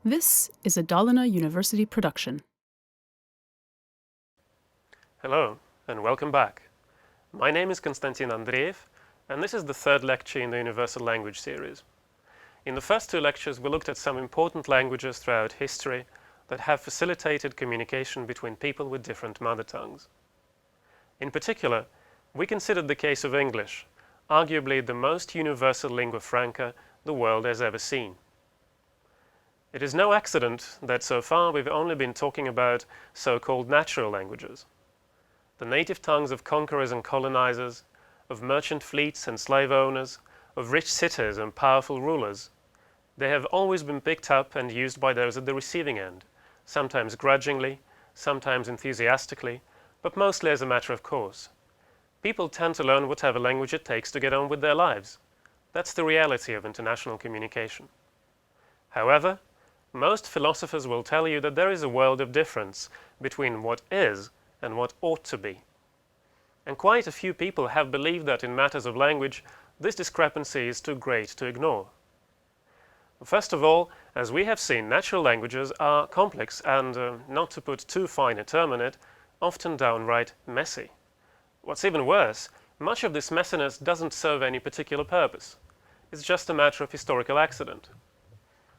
This is a Dalarna University production. Hello, and welcome back. My name is Konstantin Andreev, and this is the third lecture in the Universal Language series. In the first two lectures, we looked at some important languages throughout history that have facilitated communication between people with different mother tongues. In particular, we considered the case of English, arguably the most universal lingua franca the world has ever seen. It is no accident that so far we've only been talking about so-called natural languages. The native tongues of conquerors and colonizers, of merchant fleets and slave owners, of rich cities and powerful rulers. They have always been picked up and used by those at the receiving end, sometimes grudgingly, sometimes enthusiastically, but mostly as a matter of course. People tend to learn whatever language it takes to get on with their lives. That's the reality of international communication. However, most philosophers will tell you that there is a world of difference between what is and what ought to be. And quite a few people have believed that in matters of language, this discrepancy is too great to ignore. First of all, as we have seen, natural languages are complex and, not to put too fine a term on it, often downright messy. What's even worse, much of this messiness doesn't serve any particular purpose. It's just a matter of historical accident.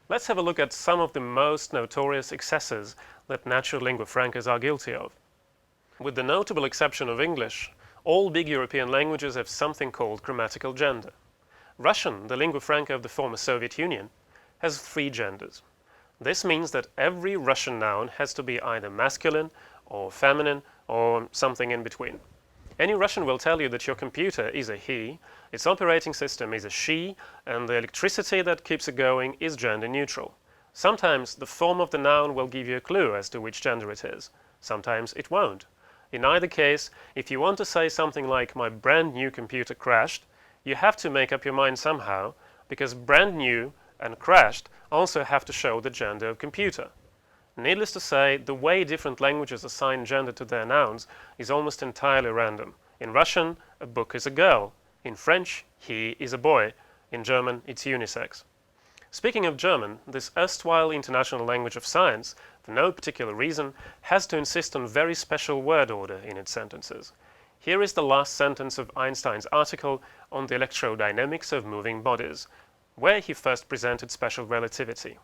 Let's have a look at some of the most notorious excesses that natural lingua francas are guilty of. With the notable exception of English, all big European languages have something called grammatical gender. Russian, the lingua franca of the former Soviet Union, has 3 genders. This means that every Russian noun has to be either masculine or feminine or something in between. Any Russian will tell you that your computer is a he, its operating system is a she, and the electricity that keeps it going is gender neutral. Sometimes the form of the noun will give you a clue as to which gender it is. Sometimes it won't. In either case, if you want to say something like "my brand new computer crashed," you have to make up your mind somehow, because brand new and crashed also have to show the gender of computer. Needless to say, the way different languages assign gender to their nouns is almost entirely random. In Russian, a book is a girl. In French, he is a boy. In German, it's unisex. Speaking of German, this erstwhile international language of science, for no particular reason, has to insist on very special word order in its sentences. Here is the last sentence of Einstein's article on the electrodynamics of moving bodies, where he first presented special relativity.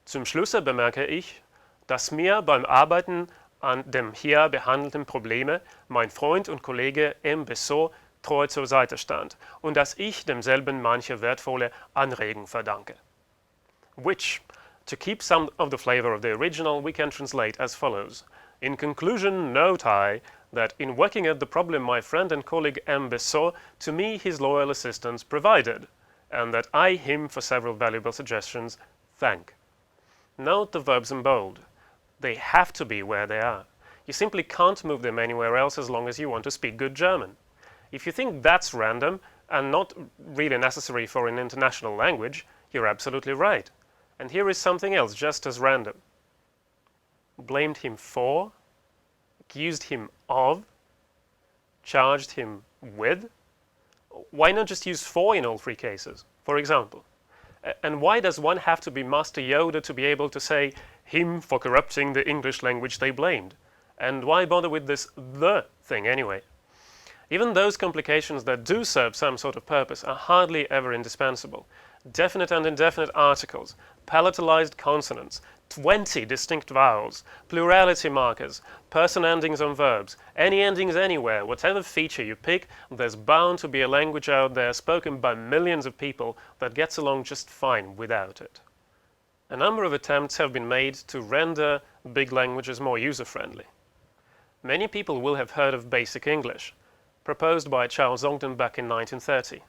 Zum Schlusse bemerke ich, dass mir beim Arbeiten an dem hier behandelten Probleme mein Freund und Kollege M. Bessot treu zur Seite stand und dass ich demselben manche wertvolle Anregung verdanke. Which, to keep some of the flavor of the original, we can translate as follows. In conclusion, note I that in working at the problem my friend and colleague M. Bessot to me his loyal assistance provided, and that I him for several valuable suggestions thank. Note the verbs in bold. They have to be where they are. You simply can't move them anywhere else as long as you want to speak good German. If you think that's random and not really necessary for an international language, you're absolutely right. And here is something else just as random. Blamed him for, accused him of, charged him with. Why not just use for in all 3 cases, for example? And why does one have to be Master Yoda to be able to say him for corrupting the English language they blamed? And why bother with this the thing anyway? Even those complications that do serve some sort of purpose are hardly ever indispensable. Definite and indefinite articles, palatalized consonants, 20 distinct vowels, plurality markers, person endings on verbs, any endings anywhere, whatever feature you pick, there's bound to be a language out there spoken by millions of people that gets along just fine without it. A number of attempts have been made to render big languages more user-friendly. Many people will have heard of Basic English, proposed by Charles Ogden back in 1930.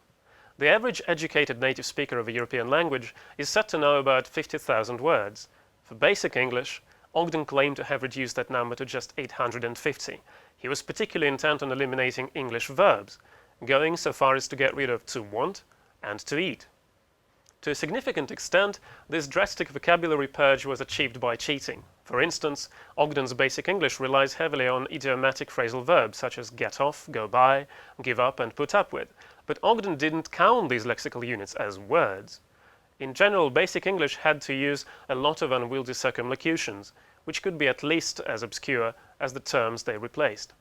The average educated native speaker of a European language is said to know about 50,000 words. For Basic English, Ogden claimed to have reduced that number to just 850. He was particularly intent on eliminating English verbs, going so far as to get rid of to want and to eat. To a significant extent, this drastic vocabulary purge was achieved by cheating. For instance, Ogden's Basic English relies heavily on idiomatic phrasal verbs such as get off, go by, give up, and put up with. But Ogden didn't count these lexical units as words. In general, basic English had to use a lot of unwieldy circumlocutions, which could be at least as obscure as the terms they replaced.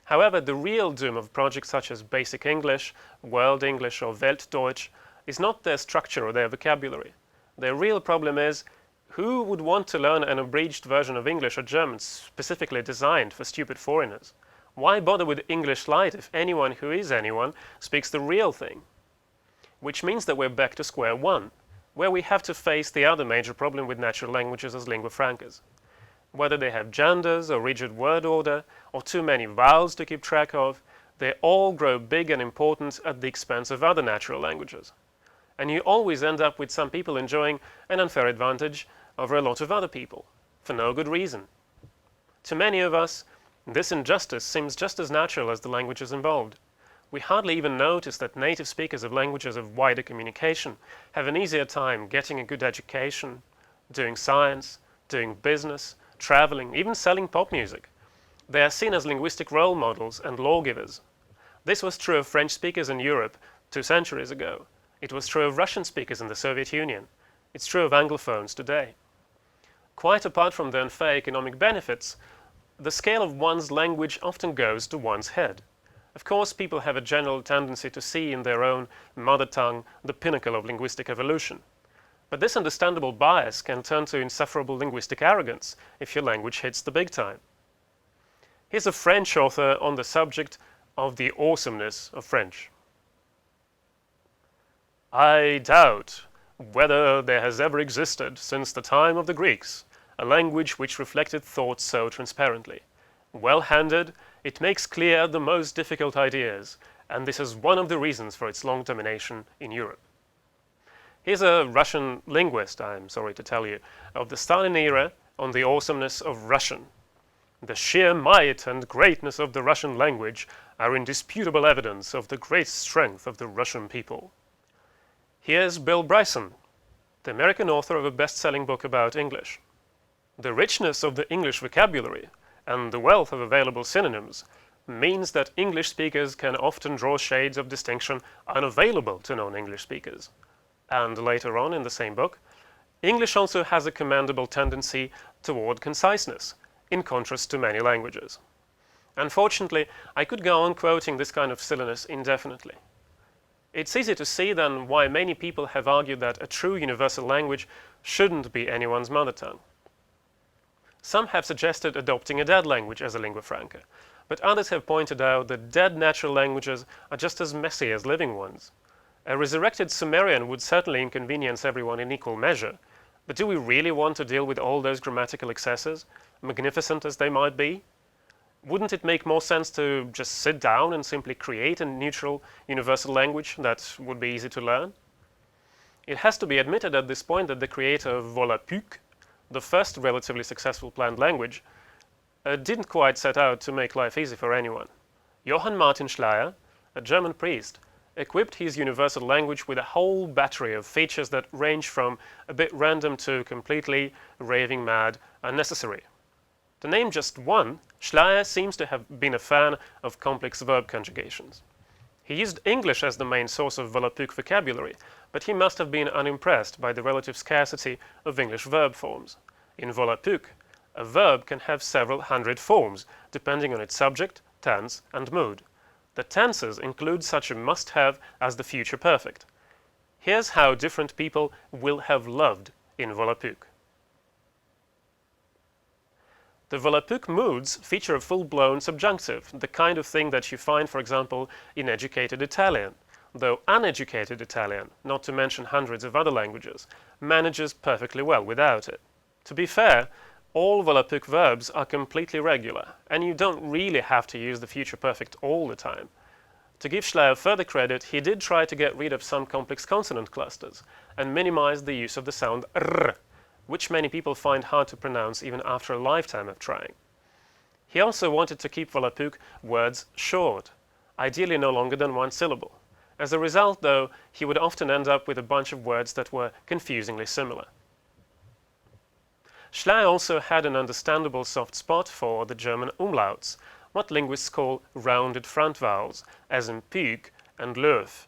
However, the real doom of projects such as Basic English, World English, or Weltdeutsch is not their structure or their vocabulary. Their real problem is, who would want to learn an abridged version of English or German specifically designed for stupid foreigners? Why bother with English Light if anyone who is anyone speaks the real thing? Which means that we're back to square one, where we have to face the other major problem with natural languages as lingua francas. Whether they have genders or rigid word order or too many vowels to keep track of, they all grow big and important at the expense of other natural languages. And you always end up with some people enjoying an unfair advantage over a lot of other people, for no good reason. To many of us, this injustice seems just as natural as the languages involved. We hardly even notice that native speakers of languages of wider communication have an easier time getting a good education, doing science, doing business, traveling, even selling pop music. They are seen as linguistic role models and lawgivers. This was true of French speakers in Europe 2 centuries ago. It was true of Russian speakers in the Soviet Union. It's true of Anglophones today. Quite apart from the unfair economic benefits, the scale of one's language often goes to one's head. Of course, people have a general tendency to see in their own mother tongue the pinnacle of linguistic evolution. But this understandable bias can turn to insufferable linguistic arrogance if your language hits the big time. Here's a French author on the subject of the awesomeness of French. I doubt whether there has ever existed, since the time of the Greeks, a language which reflected thought so transparently. Well-handed, it makes clear the most difficult ideas, and this is one of the reasons for its long domination in Europe. Here's a Russian linguist, I'm sorry to tell you, of the Stalin era on the awesomeness of Russian. The sheer might and greatness of the Russian language are indisputable evidence of the great strength of the Russian people. Here's Bill Bryson, the American author of a best-selling book about English. The richness of the English vocabulary and the wealth of available synonyms means that English speakers can often draw shades of distinction unavailable to non-English speakers. And later on in the same book, English also has a commendable tendency toward conciseness, in contrast to many languages. Unfortunately, I could go on quoting this kind of silliness indefinitely. It's easy to see then why many people have argued that a true universal language shouldn't be anyone's mother tongue. Some have suggested adopting a dead language as a lingua franca, but others have pointed out that dead natural languages are just as messy as living ones. A resurrected Sumerian would certainly inconvenience everyone in equal measure, but do we really want to deal with all those grammatical excesses, magnificent as they might be? Wouldn't it make more sense to just sit down and simply create a neutral, universal language that would be easy to learn? It has to be admitted at this point that the creator of Volapük, the first relatively successful planned language, didn't quite set out to make life easy for anyone. Johann Martin Schleyer, a German priest, equipped his universal language with a whole battery of features that range from a bit random to completely raving mad unnecessary. To name just one, Schleyer seems to have been a fan of complex verb conjugations. He used English as the main source of Volapük vocabulary, but he must have been unimpressed by the relative scarcity of English verb forms. In Volapük, a verb can have several hundred forms, depending on its subject, tense, and mood. The tenses include such a must-have as the future perfect. Here's how different people will have loved in Volapük. The Volapük moods feature a full-blown subjunctive, the kind of thing that you find, for example, in educated Italian, though uneducated Italian, not to mention hundreds of other languages, manages perfectly well without it. To be fair, all Volapük verbs are completely regular, and you don't really have to use the future perfect all the time. To give Schleyer further credit, he did try to get rid of some complex consonant clusters and minimize the use of the sound r, which many people find hard to pronounce even after a lifetime of trying. He also wanted to keep Volapük words short, ideally no longer than one syllable. As a result, though, he would often end up with a bunch of words that were confusingly similar. Schleyer also had an understandable soft spot for the German umlauts, what linguists call rounded front vowels, as in pig and löf.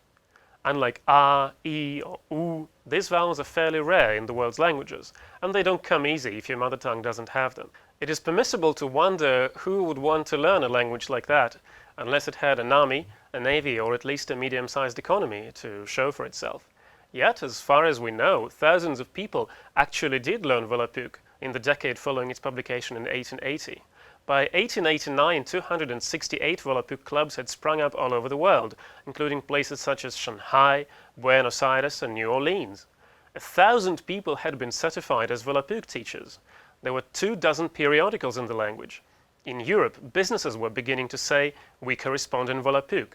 Unlike a, e, or u, These vowels are fairly rare in the world's languages, and they don't come easy if your mother tongue doesn't have them. It is permissible to wonder who would want to learn a language like that, unless it had an army, a navy, or at least a medium-sized economy to show for itself. Yet, as far as we know, thousands of people actually did learn Volapük in the decade following its publication in 1880. By 1889, 268 Volapük clubs had sprung up all over the world, including places such as Shanghai, Buenos Aires, and New Orleans. 1,000 people had been certified as Volapük teachers. There were 24 periodicals in the language. In Europe, businesses were beginning to say, "We correspond in Volapük,"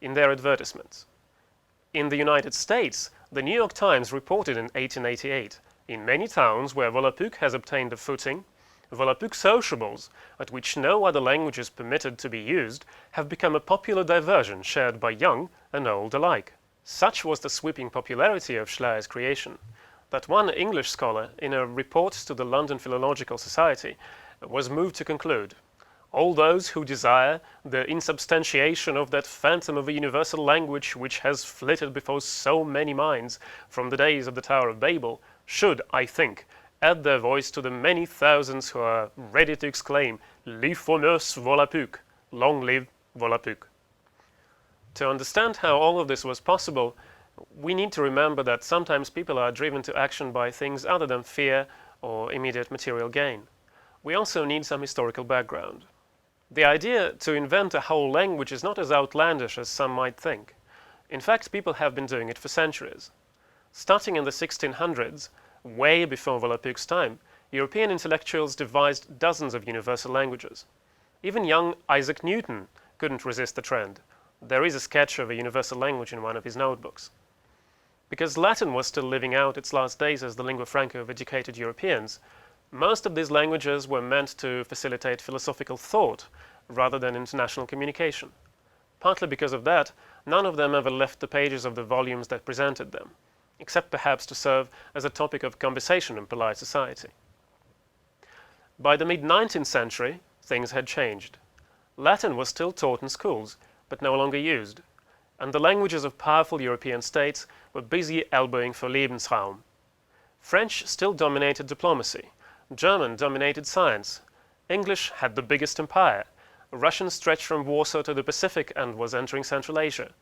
in their advertisements. In the United States, the New York Times reported in 1888, "In many towns where Volapük has obtained a footing, Volapük sociables, at which no other language is permitted to be used, have become a popular diversion shared by young and old alike." Such was the sweeping popularity of Schleier's creation that one English scholar, in a report to the London Philological Society, was moved to conclude, "All those who desire the insubstantiation of that phantom of a universal language which has flitted before so many minds from the days of the Tower of Babel should, I think, add their voice to the many thousands who are ready to exclaim, 'Les fameux Volapük! Long live Volapük!'" To understand how all of this was possible, we need to remember that sometimes people are driven to action by things other than fear or immediate material gain. We also need some historical background. The idea to invent a whole language is not as outlandish as some might think. In fact, people have been doing it for centuries. Starting in the 1600s, way before Volapük's time, European intellectuals devised dozens of universal languages. Even young Isaac Newton couldn't resist the trend. There is a sketch of a universal language in one of his notebooks. Because Latin was still living out its last days as the lingua franca of educated Europeans, most of these languages were meant to facilitate philosophical thought rather than international communication. Partly because of that, none of them ever left the pages of the volumes that presented them, except perhaps to serve as a topic of conversation in polite society. By the mid-19th century, things had changed. Latin was still taught in schools, but no longer used, and the languages of powerful European states were busy elbowing for Lebensraum. French still dominated diplomacy, German dominated science, English had the biggest empire, Russian stretched from Warsaw to the Pacific and was entering Central Asia.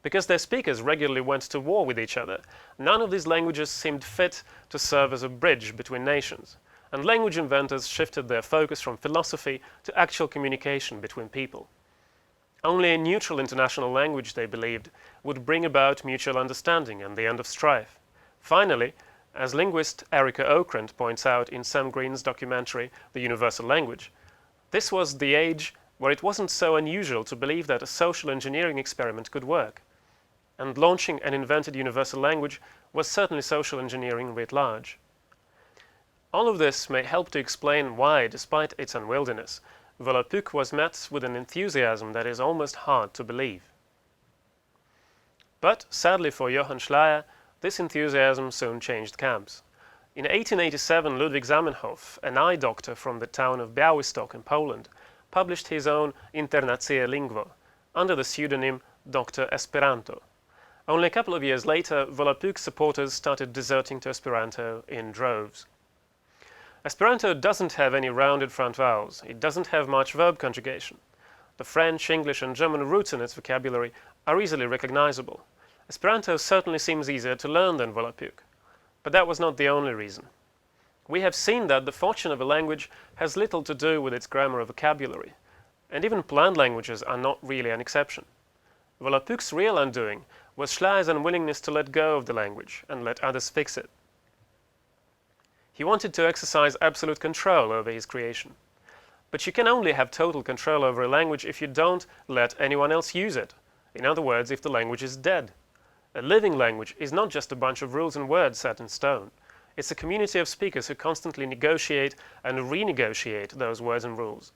Because their speakers regularly went to war with each other, none of these languages seemed fit to serve as a bridge between nations, and language inventors shifted their focus from philosophy to actual communication between people. Only a neutral international language, they believed, would bring about mutual understanding and the end of strife. Finally, as linguist Erica Okrent points out in Sam Green's documentary The Universal Language, this was the age where it wasn't so unusual to believe that a social engineering experiment could work. And launching an invented universal language was certainly social engineering writ large. All of this may help to explain why, despite its unwieldiness, Volapük was met with an enthusiasm that is almost hard to believe. But, sadly for Johann Schleier, this enthusiasm soon changed camps. In 1887, Ludwig Zamenhof, an eye doctor from the town of Białystok in Poland, published his own Internatio Linguae under the pseudonym Dr. Esperanto. Only a couple of years later, Volapük supporters started deserting to Esperanto in droves. Esperanto doesn't have any rounded front vowels. It doesn't have much verb conjugation. The French, English, and German roots in its vocabulary are easily recognizable. Esperanto certainly seems easier to learn than Volapük. But that was not the only reason. We have seen that the fortune of a language has little to do with its grammar or vocabulary, and even planned languages are not really an exception. Volapük's real undoing was Schleier's unwillingness to let go of the language and let others fix it. He wanted to exercise absolute control over his creation. But you can only have total control over a language if you don't let anyone else use it. In other words, if the language is dead. A living language is not just a bunch of rules and words set in stone. It's a community of speakers who constantly negotiate and renegotiate those words and rules.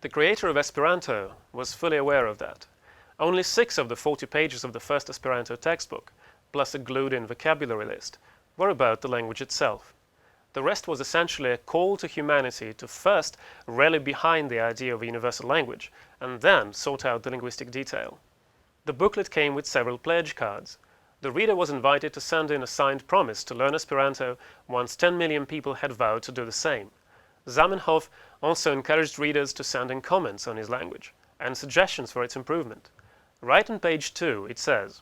The creator of Esperanto was fully aware of that. Only 6 of the 40 pages of the first Esperanto textbook, plus a glued-in vocabulary list, were about the language itself. The rest was essentially a call to humanity to first rally behind the idea of a universal language, and then sort out the linguistic detail. The booklet came with several pledge cards. The reader was invited to send in a signed promise to learn Esperanto once 10 million people had vowed to do the same. Zamenhof also encouraged readers to send in comments on his language and suggestions for its improvement. Right on page 2 it says,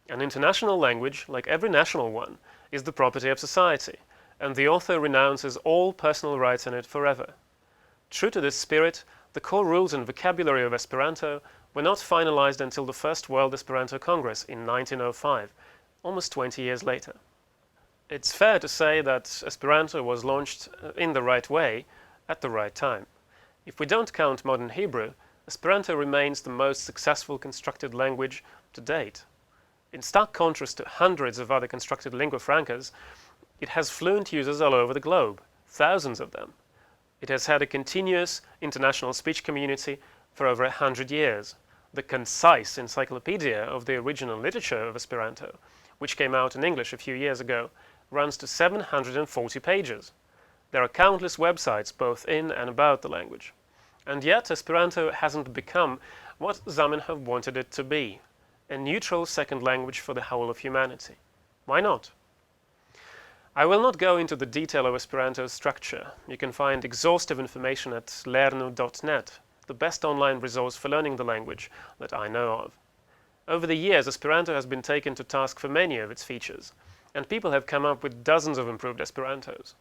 "An international language, like every national one, is the property of society, and the author renounces all personal rights in it forever." True to this spirit, the core rules and vocabulary of Esperanto were not finalized until the First World Esperanto Congress in 1905, almost 20 years later. It's fair to say that Esperanto was launched in the right way, at the right time. If we don't count modern Hebrew, Esperanto remains the most successful constructed language to date. In stark contrast to hundreds of other constructed lingua francas, it has fluent users all over the globe, thousands of them. It has had a continuous international speech community for over 100 years. The concise encyclopedia of the original literature of Esperanto, which came out in English a few years ago, runs to 740 pages. There are countless websites both in and about the language. And yet Esperanto hasn't become what Zamenhof wanted it to be, a neutral second language for the whole of humanity. Why not? I will not go into the detail of Esperanto's structure. You can find exhaustive information at lernu.net, the best online resource for learning the language that I know of. Over the years, Esperanto has been taken to task for many of its features, and people have come up with dozens of improved Esperantos.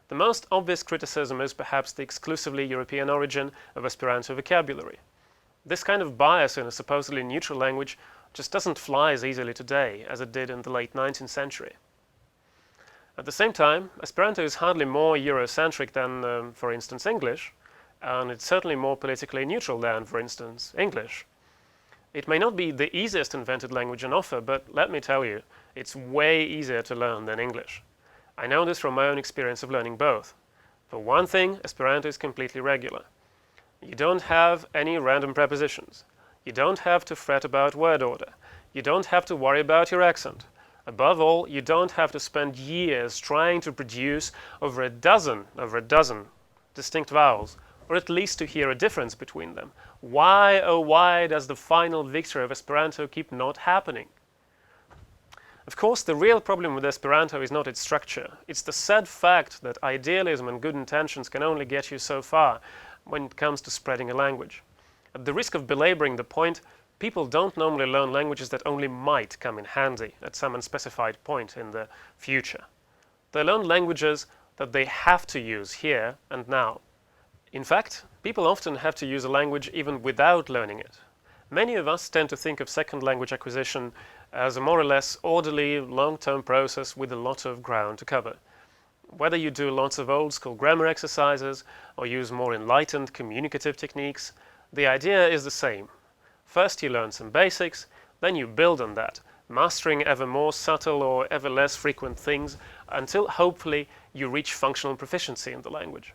The most obvious criticism is perhaps the exclusively European origin of Esperanto vocabulary. This kind of bias in a supposedly neutral language just doesn't fly as easily today as it did in the late 19th century. At the same time, Esperanto is hardly more Eurocentric than, for instance, English, and it's certainly more politically neutral than, for instance, English. It may not be the easiest invented language on offer, but let me tell you, it's way easier to learn than English. I know this from my own experience of learning both. For one thing, Esperanto is completely regular. You don't have any random prepositions. You don't have to fret about word order. You don't have to worry about your accent. Above all, you don't have to spend years trying to produce over a dozen distinct vowels, or at least to hear a difference between them. Why, oh why, does the final victory of Esperanto keep not happening? Of course, the real problem with Esperanto is not its structure. It's the sad fact that idealism and good intentions can only get you so far when it comes to spreading a language. At the risk of belaboring the point, people don't normally learn languages that only might come in handy at some unspecified point in the future. They learn languages that they have to use here and now. In fact, people often have to use a language even without learning it. Many of us tend to think of second language acquisition as a more or less orderly, long-term process with a lot of ground to cover. Whether you do lots of old-school grammar exercises or use more enlightened communicative techniques, the idea is the same. First you learn some basics, then you build on that, mastering ever more subtle or ever less frequent things until hopefully you reach functional proficiency in the language.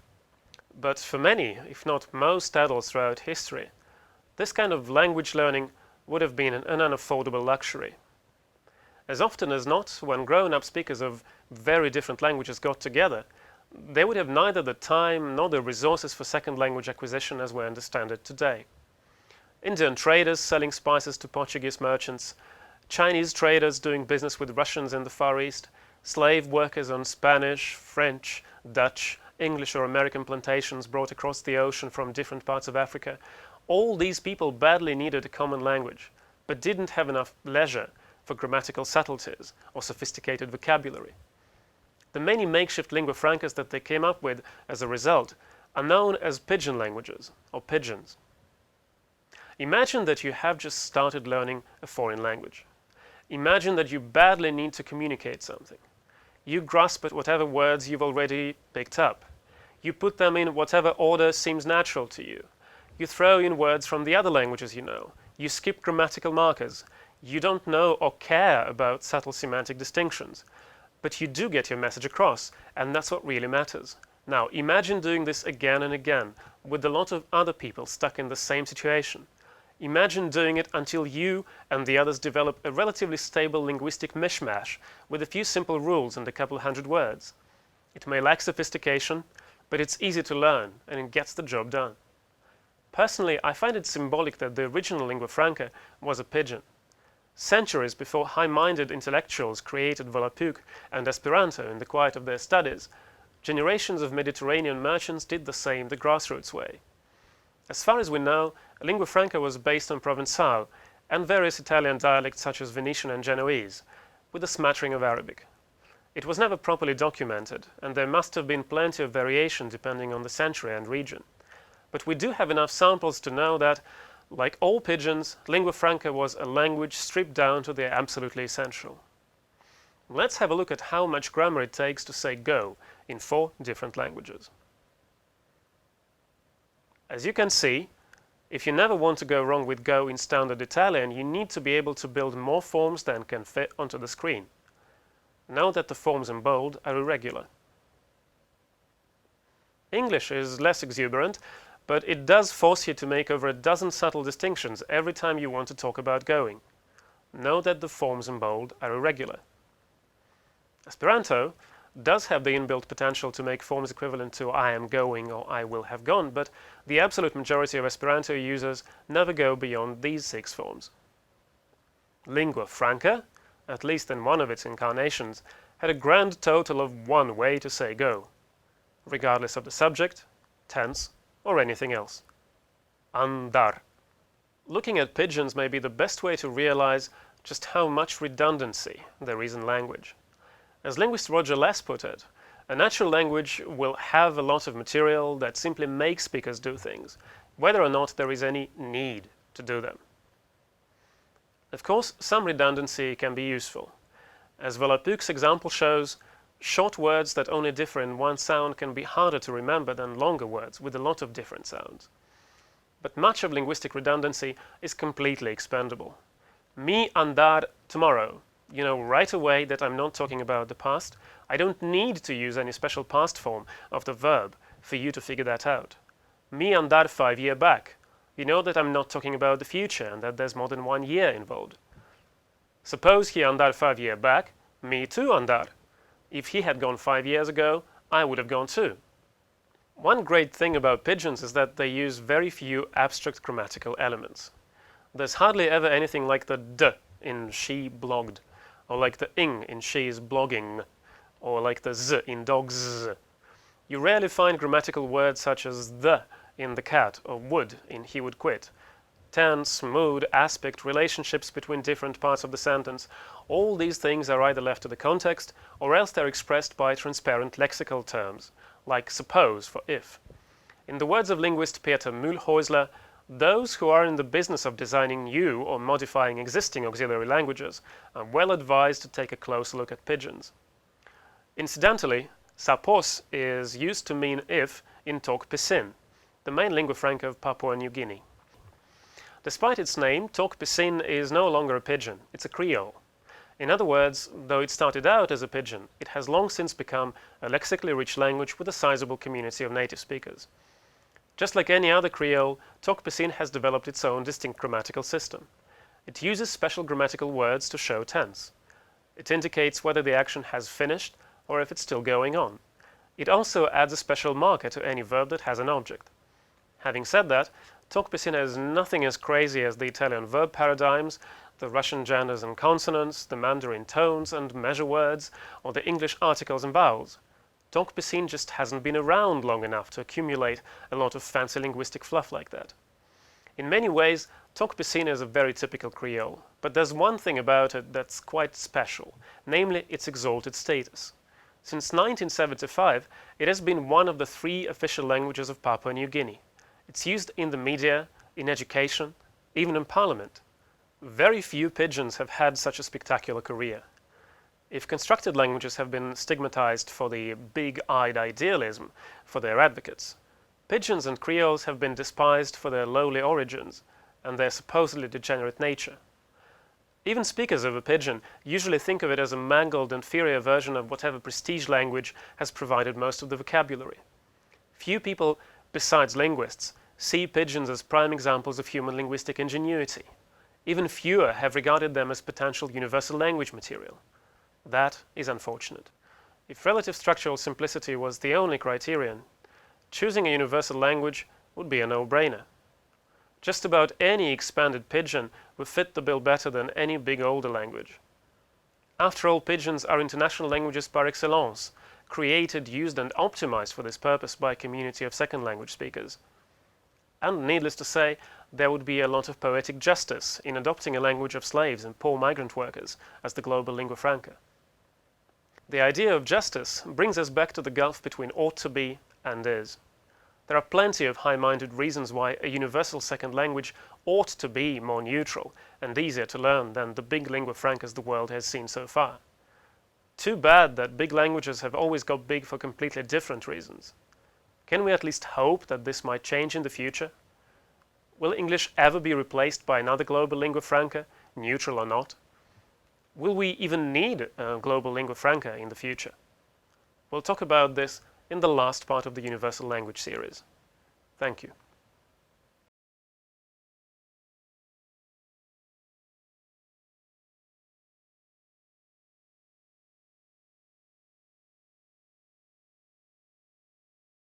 But for many, if not most adults throughout history, this kind of language learning would have been an unaffordable luxury. As often as not, when grown-up speakers of very different languages got together, they would have neither the time nor the resources for second language acquisition as we understand it today. Indian traders selling spices to Portuguese merchants, Chinese traders doing business with Russians in the Far East, slave workers on Spanish, French, Dutch, English or American plantations brought across the ocean from different parts of Africa, all these people badly needed a common language, but didn't have enough leisure for grammatical subtleties or sophisticated vocabulary. The many makeshift lingua francas that they came up with as a result are known as pidgin languages, or pidgins. Imagine that you have just started learning a foreign language. Imagine that you badly need to communicate something. You grasp at whatever words you've already picked up. You put them in whatever order seems natural to you. You throw in words from the other languages you know. You skip grammatical markers. You don't know or care about subtle semantic distinctions. But you do get your message across, and that's what really matters. Now, imagine doing this again and again, with a lot of other people stuck in the same situation. Imagine doing it until you and the others develop a relatively stable linguistic mishmash with a few simple rules and a couple hundred words. It may lack sophistication, but it's easy to learn, and it gets the job done. Personally, I find it symbolic that the original lingua franca was a pidgin. Centuries before high-minded intellectuals created Volapük and Esperanto in the quiet of their studies, generations of Mediterranean merchants did the same the grassroots way. As far as we know, lingua franca was based on Provençal and various Italian dialects such as Venetian and Genoese, with a smattering of Arabic. It was never properly documented, and there must have been plenty of variation depending on the century and region. But we do have enough samples to know that, like all pidgins, lingua franca was a language stripped down to the absolutely essential. Let's have a look at how much grammar it takes to say go in 4 different languages. As you can see, if you never want to go wrong with go in standard Italian, you need to be able to build more forms than can fit onto the screen. Note that the forms in bold are irregular. English is less exuberant, but it does force you to make over a dozen subtle distinctions every time you want to talk about going. Note that the forms in bold are irregular. Esperanto does have the inbuilt potential to make forms equivalent to I am going or I will have gone, but the absolute majority of Esperanto users never go beyond these 6 forms. Lingua franca, at least in one of its incarnations, had a grand total of 1 way to say go, regardless of the subject, tense, or anything else. Andar. Looking at pidgins may be the best way to realize just how much redundancy there is in language. As linguist Roger Less put it, a natural language will have a lot of material that simply makes speakers do things, whether or not there is any need to do them. Of course, some redundancy can be useful. As Volapük's example shows, short words that only differ in one sound can be harder to remember than longer words with a lot of different sounds. But much of linguistic redundancy is completely expendable. Mi andar tomorrow. You know right away that I'm not talking about the past. I don't need to use any special past form of the verb for you to figure that out. Mi andar 5 years back. You know that I'm not talking about the future and that there's more than 1 year involved. Suppose he andar 5 years back, me too andar. If he had gone 5 years ago, I would have gone too. One great thing about pidgins is that they use very few abstract grammatical elements. There's hardly ever anything like the d in she blogged, or like the ing in she is blogging, or like the z in dogs. You rarely find grammatical words such as the in the cat or would in he would quit. Tense, mood, aspect, relationships between different parts of the sentence, all these things are either left to the context or else they're expressed by transparent lexical terms, like suppose for if. In the words of linguist Peter Mühlhäusler, those who are in the business of designing new or modifying existing auxiliary languages are well advised to take a close look at pidgins. Incidentally, suppos is used to mean if in Tok Pisin, the main lingua franca of Papua New Guinea. Despite its name, Tok Pisin is no longer a pidgin, it's a Creole. In other words, though it started out as a pidgin, it has long since become a lexically rich language with a sizable community of native speakers. Just like any other Creole, Tok Pisin has developed its own distinct grammatical system. It uses special grammatical words to show tense. It indicates whether the action has finished or if it's still going on. It also adds a special marker to any verb that has an object. Having said that, Tok Pisin has nothing as crazy as the Italian verb paradigms, the Russian genders and consonants, the Mandarin tones and measure words, or the English articles and vowels. Tok Pisin just hasn't been around long enough to accumulate a lot of fancy linguistic fluff like that. In many ways, Tok Pisin is a very typical Creole, but there's one thing about it that's quite special, namely its exalted status. Since 1975, it has been one of the 3 official languages of Papua New Guinea. It's used in the media, in education, even in parliament. Very few pidgins have had such a spectacular career. If constructed languages have been stigmatized for the big-eyed idealism for their advocates, pidgins and creoles have been despised for their lowly origins and their supposedly degenerate nature. Even speakers of a pidgin usually think of it as a mangled, inferior version of whatever prestige language has provided most of the vocabulary. Few people, besides linguists, see pidgins as prime examples of human linguistic ingenuity. Even fewer have regarded them as potential universal language material. That is unfortunate. If relative structural simplicity was the only criterion, choosing a universal language would be a no-brainer. Just about any expanded pidgin would fit the bill better than any big older language. After all, pidgins are international languages par excellence, created, used and optimized for this purpose by a community of second language speakers. And needless to say, there would be a lot of poetic justice in adopting a language of slaves and poor migrant workers as the global lingua franca. The idea of justice brings us back to the gulf between ought to be and is. There are plenty of high-minded reasons why a universal second language ought to be more neutral and easier to learn than the big lingua francas the world has seen so far. Too bad that big languages have always got big for completely different reasons. Can we at least hope that this might change in the future? Will English ever be replaced by another global lingua franca, neutral or not? Will we even need a global lingua franca in the future? We'll talk about this in the last part of the Universal Language series. Thank you.